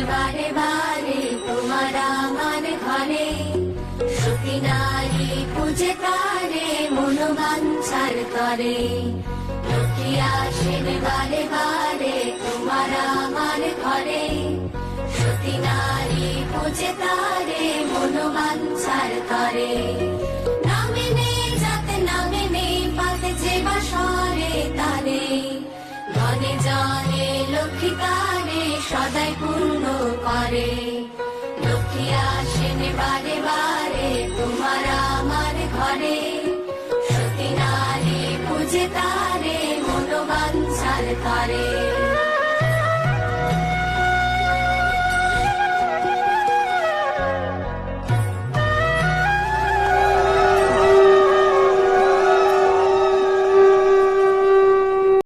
বারে বারে তোমার আমার ঘরে, সতী নারী পূজে তারে মনোবাঞ্ছার তরে। লক্ষ্মী আসেন বারে বারে তোমার আমার ঘরে, সতী নারী পূজে তারে মনোবাঞ্ছার তরে। নামে নেই যাতে নামে নেই পাতে যে বাসরে তারে, ধনে জনে লক্ষ্মী তারে সদাই পূর্ণ করে। লক্ষ্মী আসেন বারে বারে তোমার আমার ঘরে, সতী নারী পূজে তারে মনোবাঞ্ছার তরে।